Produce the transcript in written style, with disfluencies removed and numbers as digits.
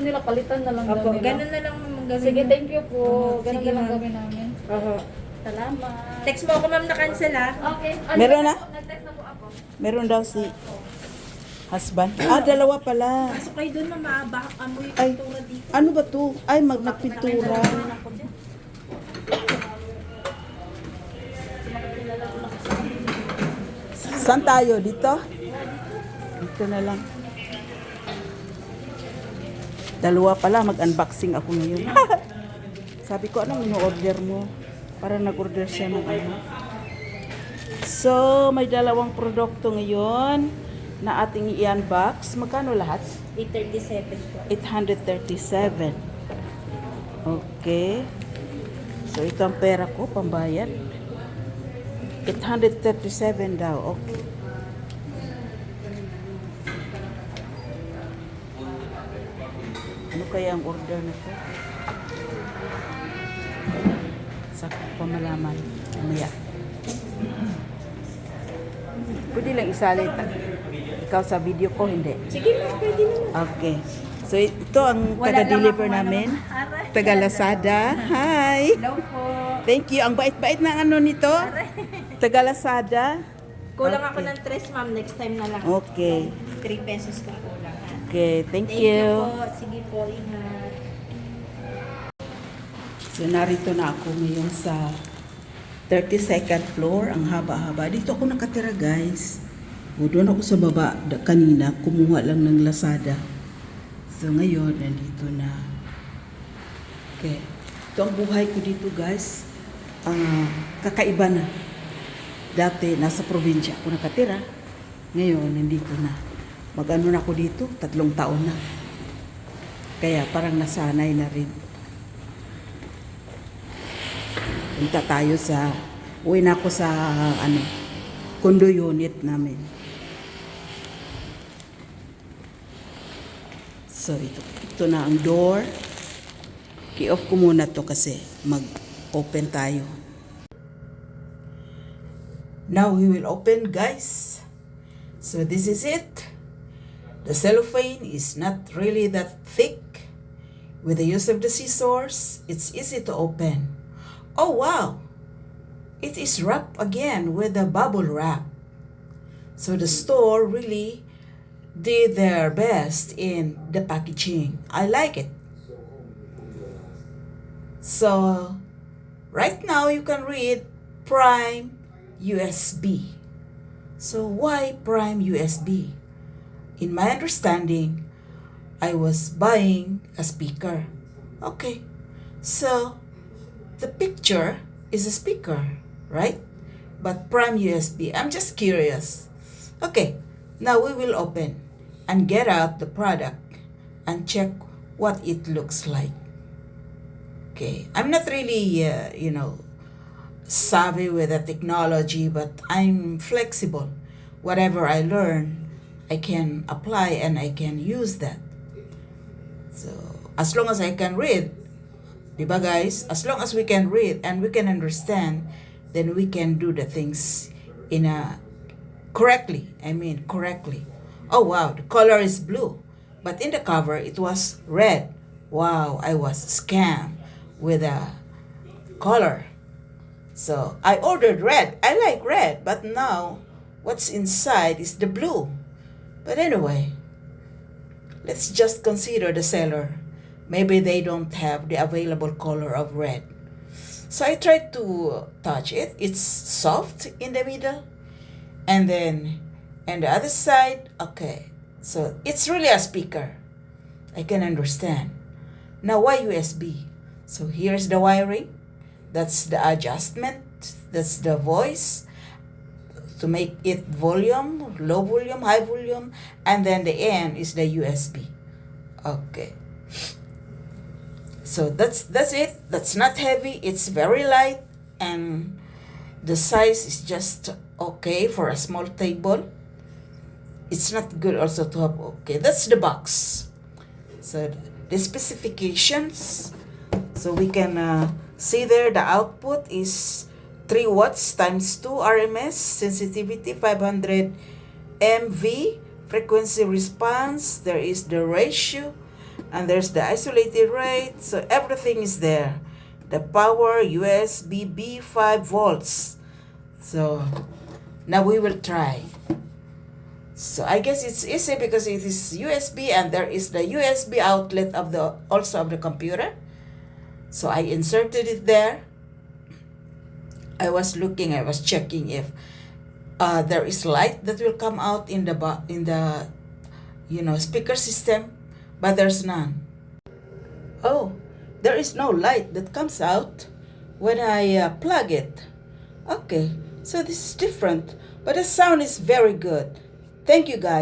nila, palitan na lang daw Opo, nila. ganun na lang ma'am gawin. Sige, thank you po. Ganun Sige, na lang ma'am. gawin namin. Salamat. Text mo ako ma'am na cancel ha. Okay. Meron na? Nag-text na po ako. Meron daw si husband. Dalawa pala. Pasok kayo doon ma'am, baka amoy Ay, pintura dito. ano ba to? Ay, nagpintura. Saan tayo? Dito? Dito na lang. Dalawa pala, mag-unboxing ako ngayon. Sabi ko, anong ino-order mo? Para nag-order siya ng ano. So, may dalawang produkto ngayon na ating i-unbox. Magkano lahat? 837 po. 837. Okay. So, ito ang pera ko, pambayad. 837 daw. Okay. Ano kaya ang order na to? Saka pa malaman. Mamaya. Pwede lang isalit. Ikaw sa video ko, hindi. Sige ma'am, pwede naman. Okay. So, ito ang Wala taga-deliver lang ako, namin. Aray. Taga Lazada. Hi! Hello po. Thank you. Ang bait-bait ng ano nito. Taga Lazada. Kulang ako Okay. ng 3 ma'am, next time na lang. Okay. 3 pesos ka kulang ha. Okay, thank Thank you. you po. Sige po, ingat. So, narito na ako ngayon sa 32nd floor. Ang haba-haba. Dito ako nakatira, guys. O, doon ako sa baba. Kanina, kumuha lang ng Lazada. So, ngayon, nandito na. Okay. Ito ang buhay ko dito, guys. Kakaiba na. Dati, nasa probinsya ako nakatira. Ngayon, nandito na. Mag-ano na ako dito? 3 taon na. Kaya parang nasanay na rin. Punta tayo uwi na ako sa, condo unit namin. So, ito na ang door. I-off ko muna to kasi mag-open tayo. Now, we will open, guys. So, this is it. The cellophane is not really that thick. With the use of the scissors, it's easy to open. Oh, wow! It is wrapped again with a bubble wrap. So the store really did their best in the packaging. I like it. So, right now you can read Prime USB. So, why Prime USB? In my understanding, I was buying a speaker. Okay. So, the picture is a speaker, right? But Prime USB, I'm just curious. Okay, now we will open and get out the product and check what it looks like. Okay, I'm not really, savvy with the technology, but I'm flexible. Whatever I learn, I can apply and I can use that. So, as long as I can read, diba guys? As long as we can read and we can understand, then we can do the things correctly. Oh wow, the color is blue. But in the cover, it was red. Wow, I was scammed with a color. So, I ordered red. I like red, but now, what's inside is the blue. But anyway, let's just consider the seller. Maybe they don't have the available color of red. So I tried to touch it. It's soft in the middle. And then, and the other side, okay. So it's really a speaker. I can understand. Now, why USB? So here's the wiring. That's the adjustment. That's the voice. To make it volume, low volume, high volume, and then the end is the USB. Okay. So that's it. That's not heavy. It's very light, and the size is just okay for a small table. It's not good also to have. Okay, that's the box. So the specifications. So we can see there the output is 3 watts times 2 RMS, sensitivity 500 MV, frequency response, there is the ratio, And there's the isolated rate, so everything is there. The power, USB B5 volts. So now we will try. So I guess it's easy because it is USB and there is the USB outlet of the also of the computer. So I inserted it there. I was checking if there is light that will come out in the speaker system, but there's none. Oh, there is no light that comes out when I plug it. Okay, so this is different, but the sound is very good. Thank you guys.